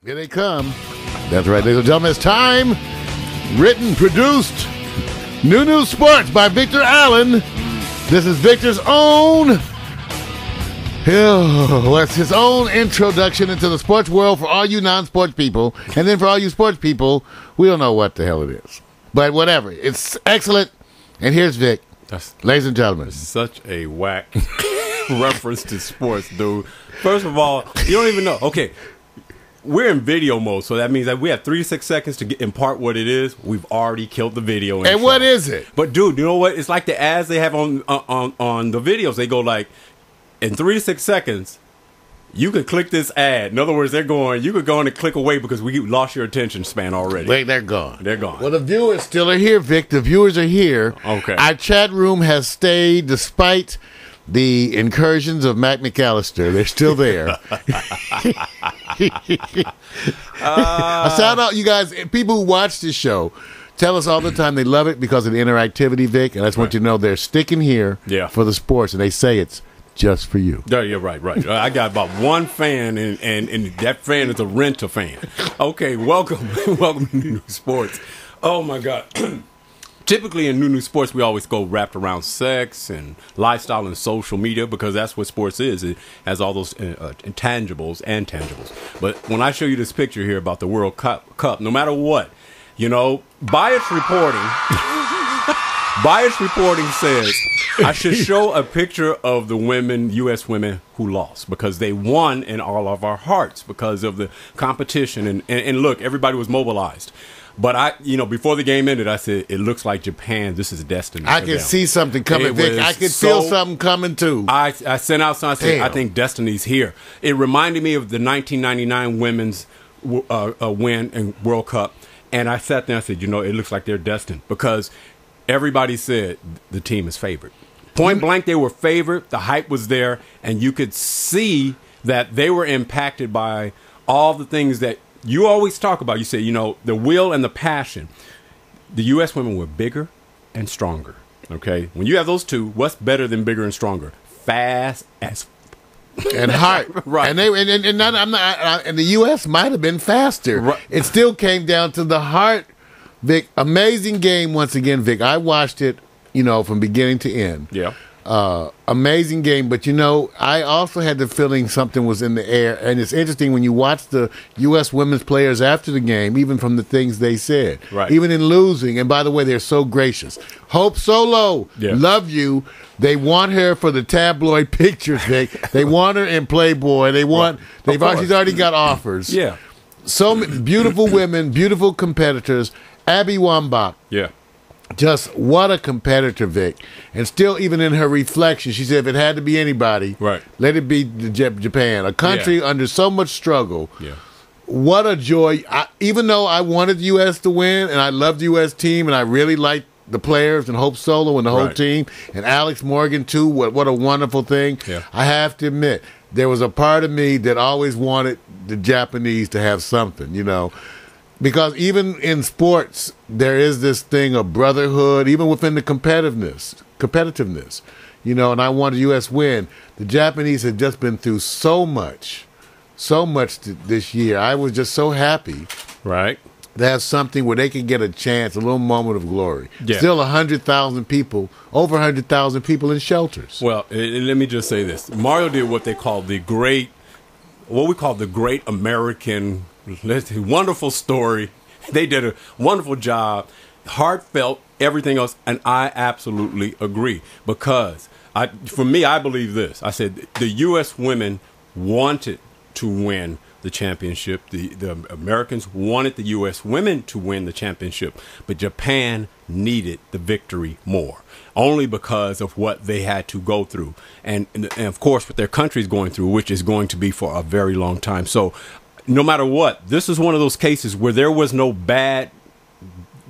Here they come. That's right, ladies and gentlemen. It's time. Written, produced, New Sports by Victor Allen. This is Victor's own. It's his own introduction into the sports world for all you non-sports people. And then for all you sports people, we don't know what the hell it is. But whatever. It's excellent. And here's Vic. Ladies and gentlemen. Such a whack reference to sports, dude. First of all, you don't even know. Okay. We're in video mode, so that means that we have 3 to 6 seconds to impart what it is. We've already killed the video. And what is it? But dude, you know what? It's like the ads they have on the videos. They go like, in 3 to 6 seconds, you could click this ad. In other words, they're going, you could go in and click away because we lost your attention span already. Wait, they're gone. They're gone. Well, the viewers still are here, Vic. The viewers are here. Okay. Our chat room has stayed despite the incursions of Matt McAllister. They're still there. A shout out, you guys, people who watch this show. Tell us all the time they love it because of the interactivity, Vic. And I just want you to know they're sticking here for the sports, and they say it's just for you. Yeah, you're right. I got about one fan, and that fan is a renter fan. Okay, welcome to New Sports. Oh, my God. Typically in New Sports, we always go wrapped around sex and lifestyle and social media because that's what sports is. It has all those intangibles and tangibles. But when I show you this picture here about the World Cup, no matter what, you know, biased reporting says I should show a picture of the women, U.S. women who lost because they won in all of our hearts because of the competition. And look, everybody was mobilized. But before the game ended, I said, it looks like Japan. This is destiny. I can see something coming, Vic. I can feel something coming, too. I sent out something. I said, I think destiny's here. It reminded me of the 1999 women's win in World Cup. And I sat there and said, it looks like they're destined. Because everybody said the team is favored. Point blank, they were favored. The hype was there. And you could see that they were impacted by all the things that you always talk about. You say, the will and the passion. The U.S. women were bigger and stronger. Okay, when you have those two, what's better than bigger and stronger? Fast as and heart, right? And the U.S. might have been faster. Right. It still came down to the heart. Vic, amazing game once again, Vic. I watched it, from beginning to end. Yeah. Amazing game, but I also had the feeling something was in the air, and it's interesting when you watch the U.S. women's players after the game, even from the things they said, right. Even in losing, and by the way, they're so gracious. Hope Solo, love you. They want her for the tabloid pictures, Vic. They want her in Playboy. She's already got offers. Yeah. So beautiful women, beautiful competitors. Abby Wambach. Yeah. Just what a competitor, Vic. And still, even in her reflection, she said if it had to be anybody, let it be Japan. A country under so much struggle. Yeah. What a joy. Even though I wanted the U.S. to win, and I loved the U.S. team, and I really liked the players and Hope Solo and the whole team, and Alex Morgan, too, what a wonderful thing. Yeah. I have to admit, there was a part of me that always wanted the Japanese to have something, Because even in sports, there is this thing of brotherhood, even within the competitiveness, and I want the U.S. win. The Japanese have just been through so much this year. I was just so happy, to have something where they could get a chance, a little moment of glory. Yeah. Still 100,000 people, over 100,000 people in shelters. Well, let me just say this: Mario did what we call the great American. Wonderful story. They did a wonderful job, heartfelt, everything else, and I absolutely agree because I believe this. I said the U.S. women wanted to win the championship. The Americans wanted the U.S. women to win the championship, but Japan needed the victory more, only because of what they had to go through, and of course what their country is going through, which is going to be for a very long time. So no matter what, this is one of those cases where there was no bad,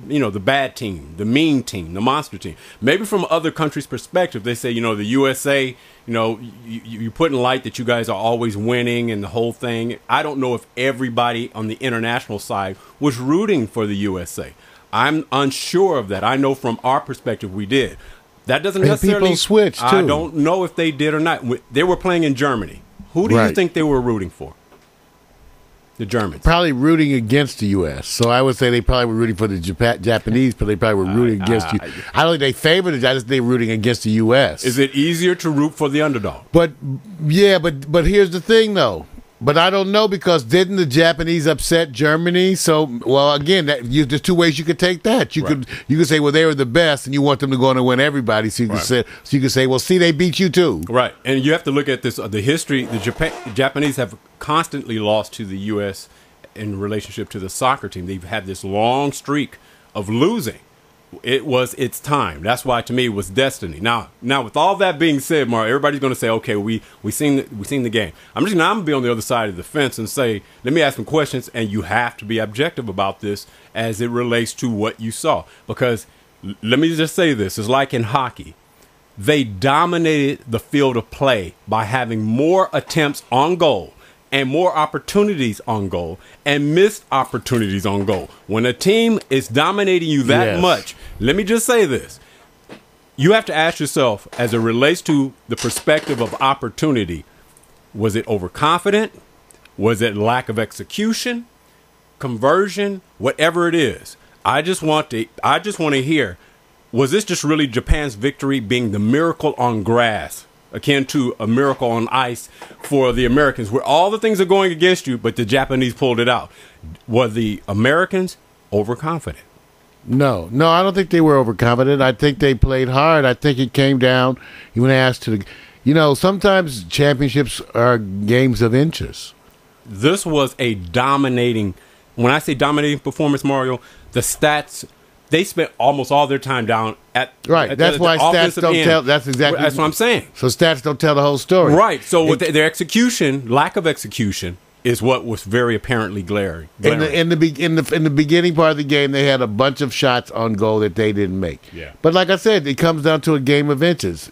the bad team, the mean team, the monster team. Maybe from other countries' perspective, they say, the USA, you put in light that you guys are always winning and the whole thing. I don't know if everybody on the international side was rooting for the USA. I'm unsure of that. I know from our perspective we did. That doesn't necessarily... people switch, too. I don't know if they did or not. They were playing in Germany. Who do you think they were rooting for? The Germans. Probably rooting against the U.S. So I would say they probably were rooting for the Japanese, but they probably were rooting against you. I don't think they favored it. I just think they were rooting against the U.S. Is it easier to root for the underdog? But here's the thing, though. But I don't know, because didn't the Japanese upset Germany? So, well, again, there's two ways you could take that. You could say, well, they were the best, and you want them to go on and win everybody. So you could say, well, see, they beat you too. Right, and you have to look at this. The history. The Japanese have constantly lost to the U.S. in relationship to the soccer team. They've had this long streak of losing. It was its time. That's why, to me, it was destiny. Now, with all that being said, Mario, everybody's going to say, okay, we seen the game. I'm going to be on the other side of the fence and say, let me ask some questions, and you have to be objective about this as it relates to what you saw. Because let me just say this: it's like in hockey, they dominated the field of play by having more attempts on goal and more opportunities on goal and missed opportunities on goal. When a team is dominating you that much, let me just say this. You have to ask yourself, as it relates to the perspective of opportunity, was it overconfident? Was it lack of execution, conversion, whatever it is? I just want to hear, was this just really Japan's victory being the miracle on grass, akin to a miracle on ice for the Americans, where all the things are going against you, but the Japanese pulled it out? Were the Americans overconfident? No, I don't think they were overconfident. I think they played hard. I think it came down, when asked to sometimes championships are games of inches. This was a dominating, when I say dominating performance, Mario, the stats, they spent almost all their time down at That's why stats don't tell. That's what I'm saying. So stats don't tell the whole story. Right. So with their execution, lack of execution, is what was very apparently glaring. In the beginning part of the game, they had a bunch of shots on goal that they didn't make. Yeah. But like I said, it comes down to a game of inches.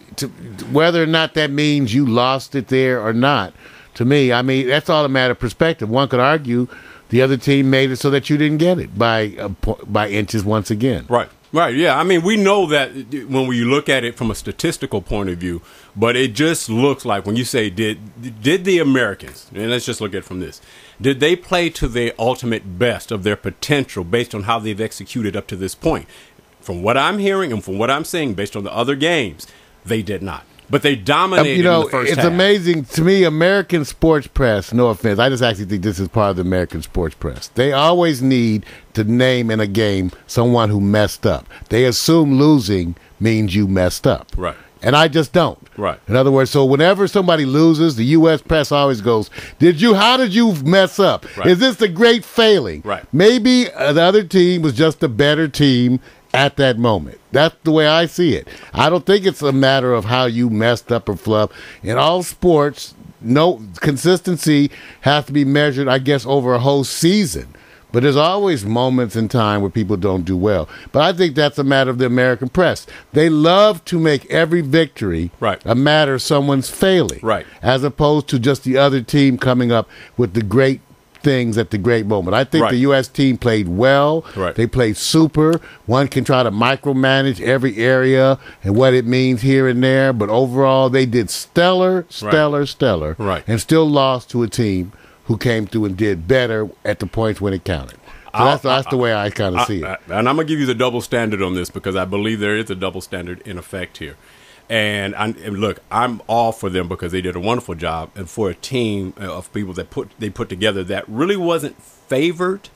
Whether or not that means you lost it there or not, to me, I mean, that's all a matter of perspective. One could argue the other team made it so that you didn't get it by inches once again. Right, yeah. I mean, we know that when we look at it from a statistical point of view, but it just looks like when you say, did the Americans, and let's just look at it from this, did they play to their ultimate best of their potential based on how they've executed up to this point? From what I'm hearing and from what I'm seeing based on the other games, they did not. But they dominated in the first half. It's amazing to me, American sports press, no offense, I just actually think this is part of the American sports press. They always need to name in a game someone who messed up. They assume losing means you messed up. Right. And I just don't. Right. In other words, so whenever somebody loses, the U.S. press always goes, how did you mess up? Right. Is this a great failing? Right. Maybe the other team was just a better team at that moment. That's the way I see it. I don't think it's a matter of how you messed up or flubbed. In all sports, no consistency has to be measured, I guess, over a whole season. But there's always moments in time where people don't do well. But I think that's a matter of the American press. They love to make every victory a matter of someone's failing, as opposed to just the other team coming up with the great things at the great moment. I think the U.S. team played well. They played super. One can try to micromanage every area and what it means here and there, but overall they did stellar, and still lost to a team who came through and did better at the points when it counted. So that's the way I kind of see it. And I'm going to give you the double standard on this, because I believe there is a double standard in effect here. And look, I'm all for them because they did a wonderful job, and for a team of people that they put together that really wasn't favored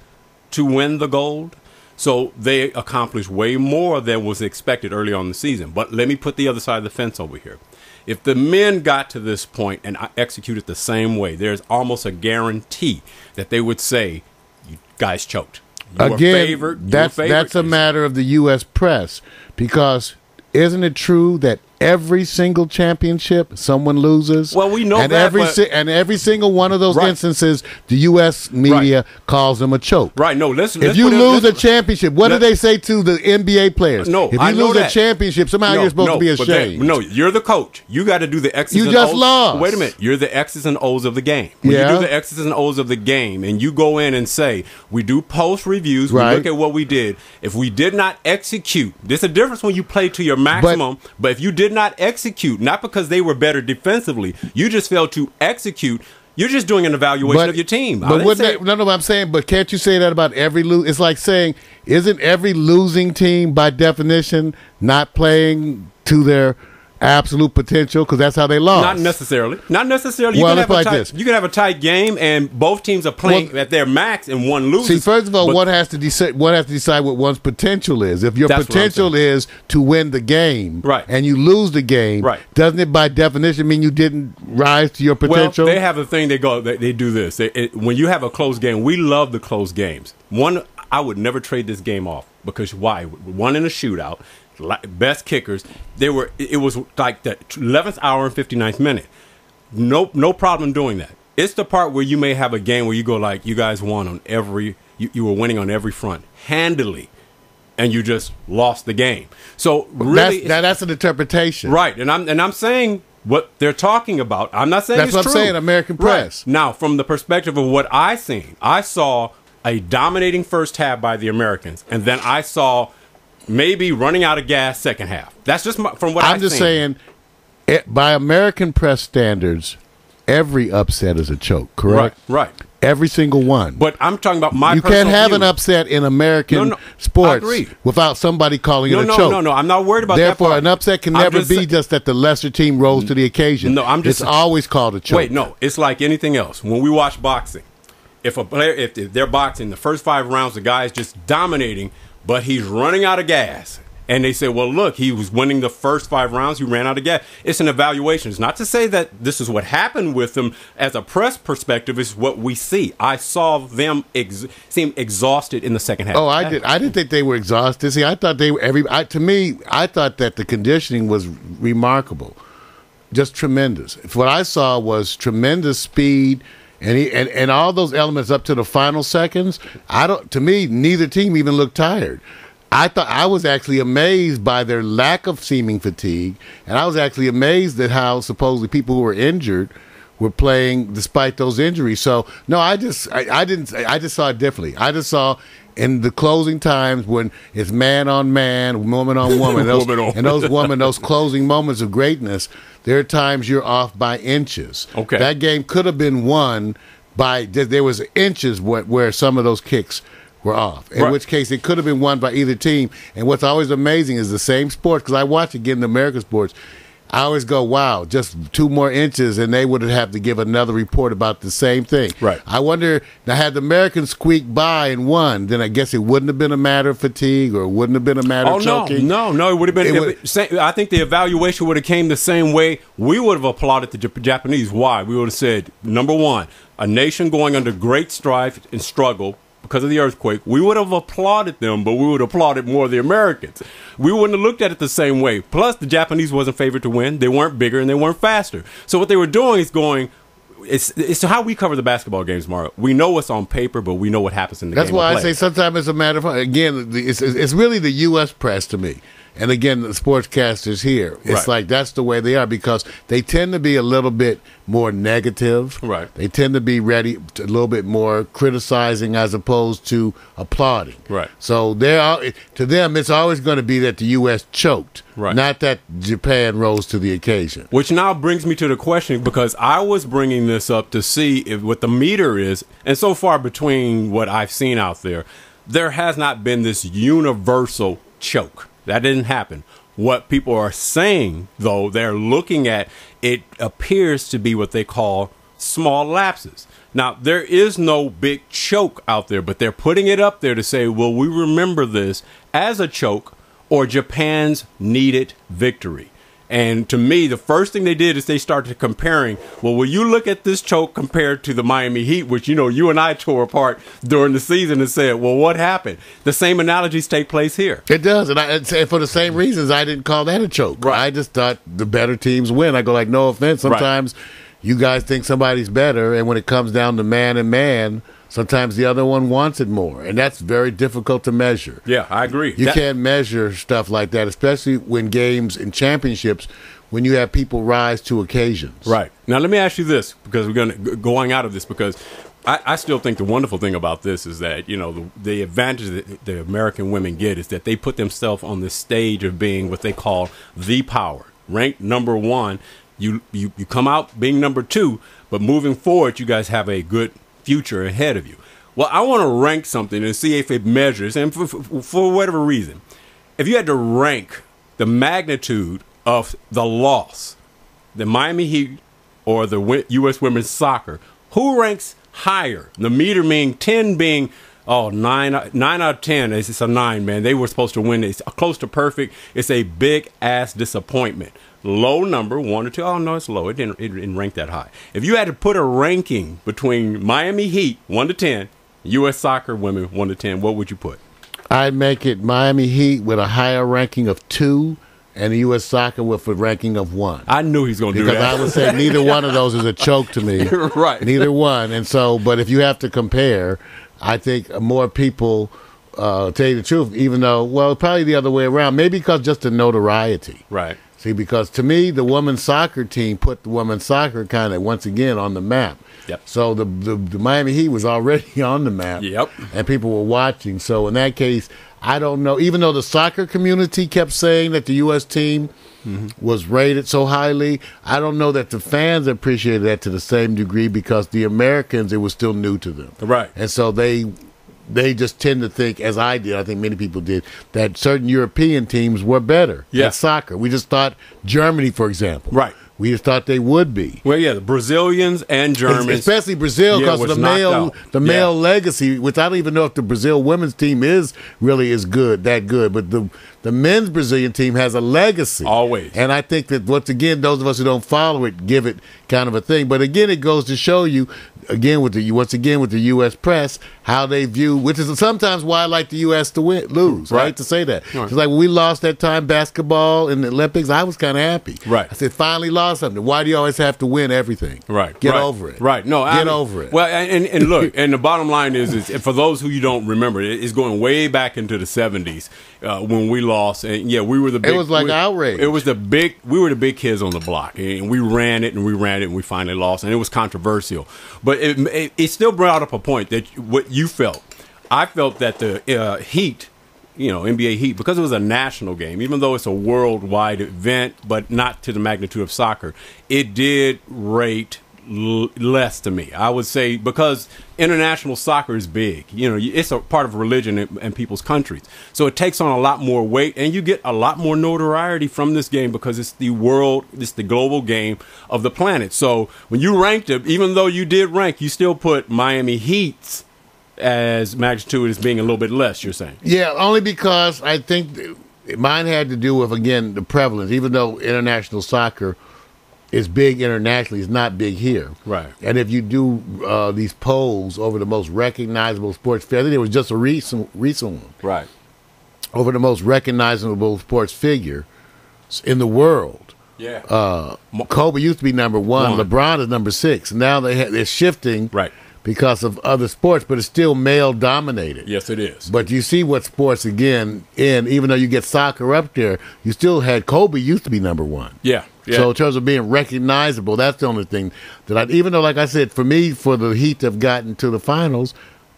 to win the gold. So they accomplished way more than was expected early on in the season. But let me put the other side of the fence over here. If the men got to this point and executed the same way, there's almost a guarantee that they would say, "You guys choked. You were favored." That's a matter of the U.S. press, because isn't it true that every single championship someone loses? Well, we know and that. Every single one of those instances, the U.S. media calls them a choke. Right. No, if you lose a championship, what do they say to the NBA players? No, if you lose a championship, somehow you're supposed to be ashamed. You're the coach. You got to do the X's and O's. You just lost. Wait a minute. You're the X's and O's of the game. When you do the X's and O's of the game, and you go in and say, we do post reviews, we look at what we did. If we did not execute, there's a difference when you play to your maximum, but if you did not execute, not because they were better defensively, you just failed to execute, You're just doing an evaluation of your team. But no, I'm saying, but can't you say that about every lose? It's like saying, isn't every losing team by definition not playing to their absolute potential because that's how they lost? Not necessarily. Not necessarily. Well, it's like this. You can have a tight game and both teams are playing at their max and one loses. See, first of all, one has to decide what one's potential is. If your potential is to win the game, right, and you lose the game, right, doesn't it by definition mean you didn't rise to your potential? Well, they have a thing. They do this. When you have a close game, we love the close games. I would never trade this game off because why? One in a shootout. Best kickers. It was like the 11th hour and 59th minute. No problem doing that. It's the part where you may have a game where you go like, you guys won on every, you were winning on every front handily, and you just lost the game. So really, that's an interpretation, right? And I'm saying what they're talking about. I'm not saying that's it's what true. I'm saying. American press. Right. Now, from the perspective of what I seen, I saw a dominating first half by the Americans, and then I saw maybe running out of gas second half. That's just from what I'm just saying. By American press standards, every upset is a choke. Correct. Right. Every single one. But I'm talking about my. You can't have an upset in American sports without somebody calling it a choke. No. I'm not worried about that. Therefore, an upset can never be just that the lesser team rose to the occasion. No, it's always called a choke. Wait, no. It's like anything else. When we watch boxing, if they're boxing, the first 5 rounds, the guy's just dominating, but he's running out of gas. And they say, well, look, he was winning the first 5 rounds. He ran out of gas. It's an evaluation. It's not to say that this is what happened with them as a press perspective. It's what we see. I saw them seem exhausted in the second half. Oh, I didn't think they were exhausted. See, I thought they were I thought that the conditioning was remarkable. Just tremendous. What I saw was tremendous speed. And all those elements up to the final seconds, to me, neither team even looked tired. I was actually amazed by their lack of seeming fatigue, and I was actually amazed at how supposedly people who were injured were playing despite those injuries. So no, I just saw it differently. I just saw in the closing times when it's man on man, woman on woman, those closing moments of greatness, there are times you're off by inches. Okay. That game could have been won by, there was inches where some of those kicks were off, in which case it could have been won by either team. And what's always amazing is the same sport, because I watch again the American sports, I always go, wow, just 2 more inches and they would have to give another report about the same thing. Right. I wonder, now had the Americans squeaked by and won, then I guess it wouldn't have been a matter of fatigue or it wouldn't have been a matter of choking. No, it would have been. I think the evaluation would have came the same way. We would have applauded the Japanese. Why? We would have said, number one, a nation going under great strife and struggle because of the earthquake. We would have applauded them, but we would have applauded more the Americans. We wouldn't have looked at it the same way. Plus, the Japanese wasn't favored to win. They weren't bigger and they weren't faster. So what they were doing is going, it's how we cover the basketball games, Mario. We know what's on paper, but we know what happens in the game. That's why I say sometimes it's a matter of, again, it's really the U.S. press to me. And again, the sportscasters here, it's like that's the way they are because they tend to be a little bit more negative. Right. They tend to be ready a little bit more criticizing as opposed to applauding. Right. So to them, it's always going to be that the U.S. choked, not that Japan rose to the occasion. Which now brings me to the question, because I was bringing this up to see what the meter is, and so far between what I've seen out there has not been this universal choke. That didn't happen. What people are saying, though, they're looking at, it appears to be what they call small lapses. Now, there is no big choke out there, but they're putting it up there to say, well, we remember this as a choke or Japan's needed victory. And to me, the first thing they did is they started comparing, well, will you look at this choke compared to the Miami Heat, which, you and I tore apart during the season and said, well, what happened? The same analogies take place here. It does. And for the same reasons, I didn't call that a choke. Right. I just thought the better teams win. I go like, no offense. Sometimes you guys think somebody's better. And when it comes down to man and man, sometimes the other one wants it more, and that's very difficult to measure. Yeah, I agree. You can't measure stuff like that, especially when games and championships, when you have people rise to occasions. Right. Now, let me ask you this, because we're going out of this, because I still think the wonderful thing about this is that, the advantage that the American women get is that they put themselves on this stage of being what they call the power, ranked number 1. You come out being number 2, but moving forward, you guys have a good future ahead of you. Well, I want to rank something and see if it measures, and for whatever reason, if you had to rank the magnitude of the loss, the Miami Heat or the U.S. women's soccer, who ranks higher? The meter being 10 being, 9 out of 10. It's a 9, man. They were supposed to win. It's close to perfect. It's a big-ass disappointment. Low number, 1 or 2. Oh, no, it's low. It didn't rank that high. If you had to put a ranking between Miami Heat, 1 to 10, U.S. soccer women, 1 to 10, what would you put? I'd make it Miami Heat with a higher ranking of 2 and the U.S. soccer with a ranking of 1. I knew he was going to do that. Because I would say neither one of those is a choke to me. Right. Neither one. And so, but if you have to compare, I think more people, tell you the truth, even though, well, probably the other way around, maybe because just the notoriety. Right. See, because to me, the women's soccer team put the women's soccer kind of once again on the map. Yep. So the Miami Heat was already on the map. Yep. And people were watching. So in that case, I don't know. Even though the soccer community kept saying that the U.S. team was rated so highly, I don't know that the fans appreciated that to the same degree because the Americans, it was still new to them. Right. And so they just tend to think, as I did, I think many people did, that certain European teams were better at soccer. We just thought Germany, for example. Right. We just thought they would be. Well, yeah, the Brazilians and Germans. Especially Brazil, because of the male legacy, which I don't even know if the Brazil women's team is really that good. But the men's Brazilian team has a legacy. Always. And I think that, once again, those of us who don't follow it give it kind of a thing. But again, it goes to show you, once again with the U.S. press, how they view, which is sometimes why I like the U.S. to lose. Right. I hate to say that. Right. It's like when we lost that time basketball in the Olympics, I was kind of happy. Right. I said, finally lost something. Why do you always have to win everything? Right. Get over it. Right. No, Get over it. Well, and look, and the bottom line is for those who you don't remember, it's going way back into the 70s when we lost. And yeah, we were the big. It was like outrage. It was we were the big kids on the block, and we ran it and we finally lost, and it was controversial. But it still brought up a point that what you felt. I felt that the Heat, NBA Heat, because it was a national game, even though it's a worldwide event, but not to the magnitude of soccer, it did rate less to me. I would say because international soccer is big. It's a part of religion in people's countries. So it takes on a lot more weight, and you get a lot more notoriety from this game because it's the global game of the planet. So when you ranked it, even though you did rank, you still put Miami Heat's as magnitude as being a little bit less, you're saying? Yeah, only because I think mine had to do with, again, the prevalence. Even though international soccer is big internationally, it's not big here. Right. And if you do these polls over the most recognizable sports figure, I think it was just a recent one. Right. Over the most recognizable sports figure in the world. Yeah. Kobe used to be number 1. LeBron is number 6. Now they're shifting. Right. Because of other sports, but it's still male-dominated. Yes, it is. But you see what sports, again, even though you get soccer up there, you still had Kobe used to be number 1. Yeah. So in terms of being recognizable, that's the only thing that even though, like I said, for me, for the Heat to have gotten to the finals,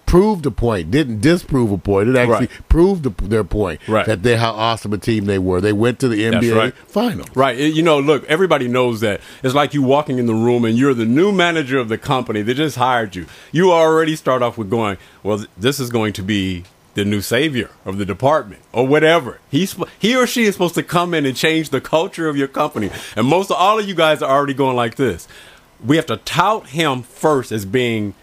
proved a point, didn't disprove a point. It actually proved their point that they're how awesome a team they were. They went to the NBA finals. Right. Look, everybody knows that. It's like you walking in the room and you're the new manager of the company that just hired you. You already start off with going, well, this is going to be the new savior of the department or whatever. He or she is supposed to come in and change the culture of your company. And all of you guys are already going like this. We have to tout him first as being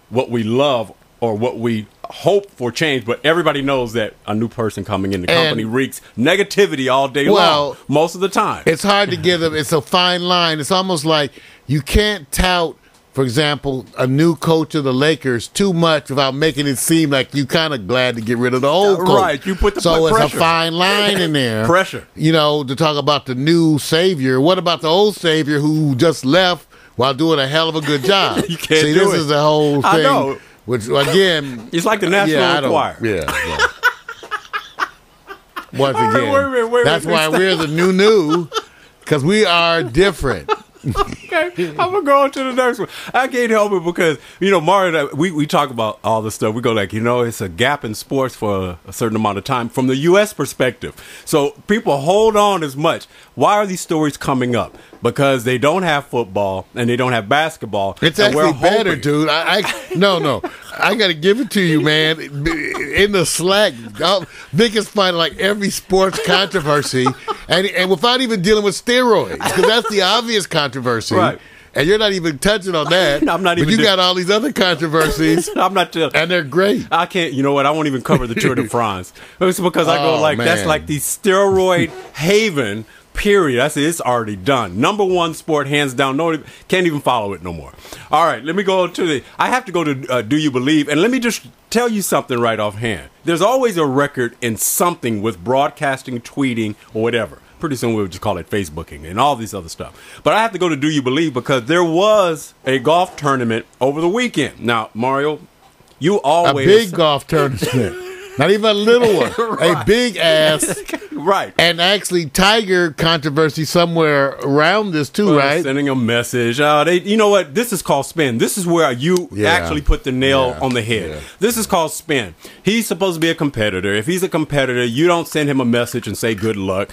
what we love or what we hope for change, but everybody knows that a new person coming in the company reeks negativity all day long, most of the time. It's hard to give them. It's a fine line. It's almost like you can't tout, for example, a new coach of the Lakers too much without making it seem like you kind of glad to get rid of the old coach. Right, you put the So pressure. it's a fine line in there. Pressure. To talk about the new savior. What about the old savior who just left while doing a hell of a good job? You can't See, do this it. is the whole thing. I know. Which, again... It's like the National Choir. Yeah. Once again, wait, that's why we're the new, because we are different. Okay, I'm gonna go on to the next one. I can't help it because Mario, we talk about all this stuff. We go like, it's a gap in sports for a certain amount of time from the U.S. perspective. So people hold on as much. Why are these stories coming up? Because they don't have football and they don't have basketball. It's actually better, dude. No. I got to give it to you, man. In the Slack, Vic is finding like every sports controversy, and without even dealing with steroids, because that's the obvious controversy. Right. And you're not even touching on that. I'm not even. But you got all these other controversies. I'm not. And they're great. I can't. You know what? I won't even cover the Tour de France. It's because I go man. that's like the steroid haven. Period. I say it's already done. Number one sport, hands down. No, can't even follow it no more. All right, let me go to I have to go to Do You Believe? And let me just tell you something right offhand. There's always a record in something with broadcasting, tweeting, or whatever. Pretty soon we'll just call it Facebooking and all these other stuff. But I have to go to Do You Believe because there was a golf tournament over the weekend. Now, Mario, you always... A big golf tournament. Not even a little one. Right. A big ass. Right. And actually Tiger controversy somewhere around this too, right? Sending a message. You know what? This is called spin. This is where you actually put the nail on the head. Yeah. This is called spin. He's supposed to be a competitor. If he's a competitor, you don't send him a message and say good luck.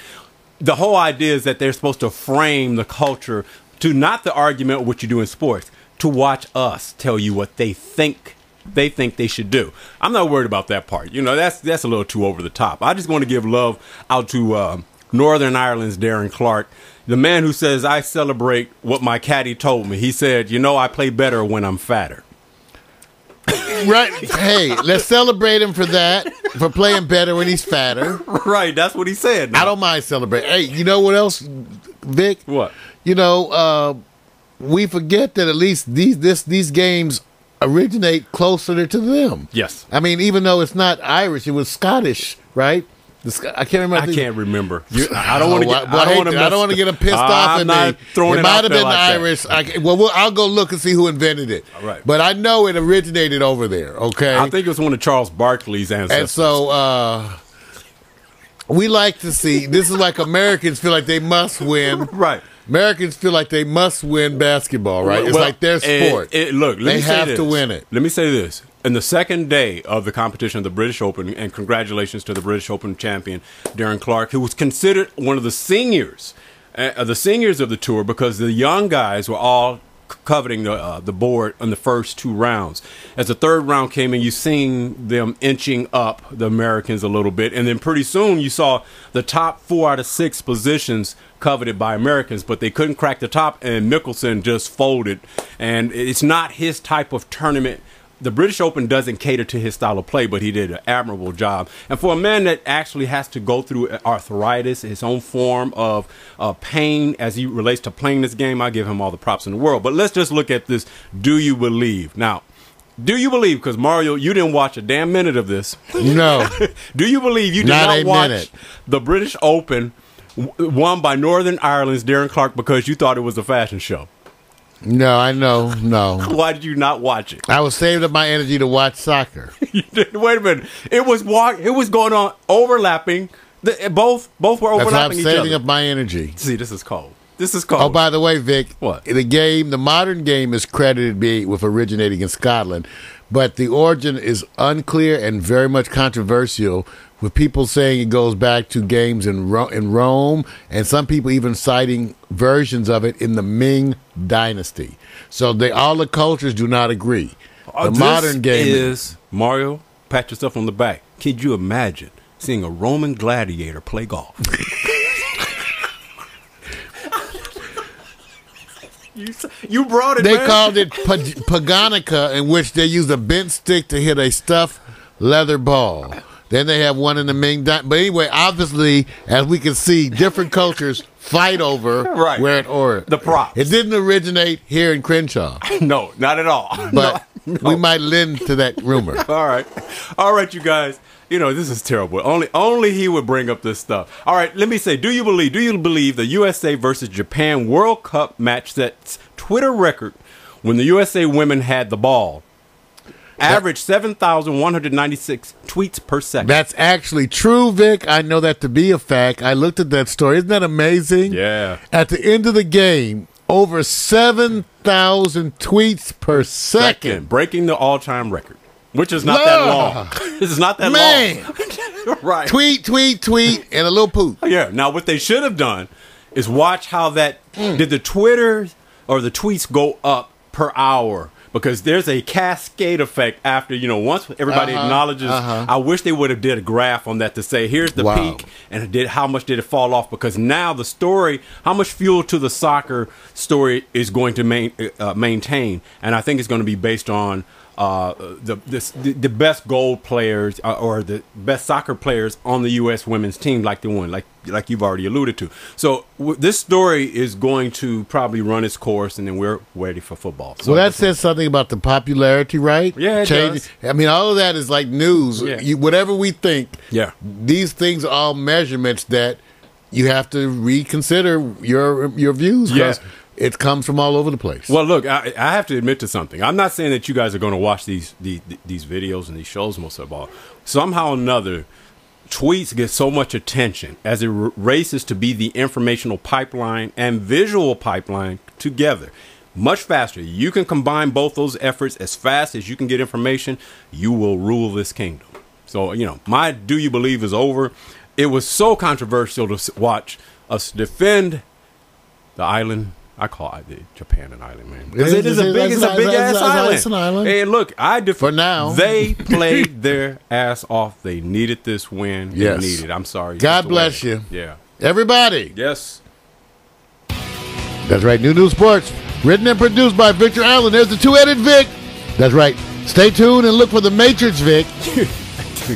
The whole idea is that they're supposed to frame the culture to not the argument of what you do in sports, to watch us tell you what they think they should do. I'm not worried about that part. That's a little too over the top. I just want to give love out to Northern Ireland's Darren Clarke, the man who says, I celebrate what my caddy told me. He said, I play better when I'm fatter. Right. Hey, let's celebrate him for that, for playing better when he's fatter. Right. That's what he said. I don't mind celebrating. Hey, you know what else, Vic? What? We forget that at least these games originate closer to them. Yes. I mean, even though it's not Irish, it was Scottish, right? I can't remember. I can't remember. I don't want to get. I don't want to get them pissed off. I'm not throwing it might have been like Irish. I'll go look and see who invented it. All right. But I know it originated over there. Okay. I think it was one of Charles Barkley's ancestors. And so we like to see. This is like Americans feel like they must win. Right. Americans feel like they must win basketball, right? It's like their sport. They have to win it. Let me say this. In the second day of the competition of the British Open, and congratulations to the British Open champion, Darren Clarke, who was considered one of the seniors of the tour because the young guys were all coveting the board on the first two rounds. As the third round came in, you seen them inching up the Americans a little bit, and then pretty soon you saw the top 4 out of 6 positions coveted by Americans, but they couldn't crack the top, and Mickelson just folded. And it's not his type of tournament. The British Open doesn't cater to his style of play, but he did an admirable job. And for a man that actually has to go through arthritis, his own form of pain as he relates to playing this game, I give him all the props in the world. But let's just look at this. Do you believe? Now, do you believe, because Mario, you didn't watch a damn minute of this. No. Do you believe you did not watch the British Open won by Northern Ireland's Darren Clarke because you thought it was a fashion show? No, I know. No. Why did you not watch it? I was saving up my energy to watch soccer. You didn't. Wait a minute. It was going on overlapping. Both were overlapping each other. I'm saving up my energy. See, this is cold. This is cold. Oh, by the way, Vic, what? The modern game is credited with originating in Scotland, but the origin is unclear and very much controversial, with people saying it goes back to games in Rome, and some people even citing versions of it in the Ming Dynasty. So all the cultures do not agree. The modern game is Mario. Pat yourself on the back. Could you imagine seeing a Roman gladiator play golf? You brought it. They called it Paganica, in which they used a bent stick to hit a stuffed leather ball. Then they have one in the Ming Dynasty. But anyway, obviously, as we can see, different cultures fight over where it the prop. It didn't originate here in Crenshaw. No, not at all. But we might lend to that rumor. All right, you guys. This is terrible. Only he would bring up this stuff. All right, let me say, do you believe the USA versus Japan World Cup match sets Twitter record when the USA women had the ball? Average 7,196 tweets per second. That's actually true, Vic. I know that to be a fact. I looked at that story. Isn't that amazing? Yeah. At the end of the game, Over 7,000 tweets per second. Breaking the all-time record, which is not that long. This is not that long. Right. Tweet, tweet, tweet, and a little poop. Yeah. Now, what they should have done is watch how that did the Twitter or the tweets go up per hour, because there's a cascade effect after, once everybody acknowledges. I wish they would have did a graph on that to say, here's the peak and how much did it fall off, because now the story, how much fuel to the soccer story is going to maintain. And I think it's going to be based on the best goal players or the best soccer players on the U.S. women's team, like the one, like you've already alluded to. So this story is going to probably run its course, and then we're ready for football. So that says something about the popularity, right? Yeah, it does. I mean, all of that is like news. Yeah. Whatever we think, these things are all measurements that you have to reconsider your views. Yeah. It comes from all over the place. Well, look, I have to admit to something. I'm not saying that you guys are going to watch these videos and these shows most of all. Somehow or another, tweets get so much attention as it races to be the informational pipeline and visual pipeline together. Much faster. You can combine both those efforts as fast as you can get information. You will rule this kingdom. So, my do you believe is over. It was so controversial to watch us defend the island. I call it Japan an island, man. Because it's a big ass island. It's an island. Hey, look, for now, they played their ass off. They needed this win. Yes. They needed. I'm sorry. God bless you. Yeah. Everybody. Yes. That's right. New Sports, written and produced by Victor Allen. There's the two-headed Vic. That's right. Stay tuned and look for the Matrix Vic.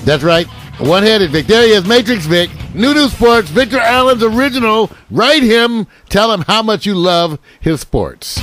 That's right. One-headed Vic. There he is, Matrix Vic. New Sports, Victor Allen's original. Write him. Tell him how much you love his sports.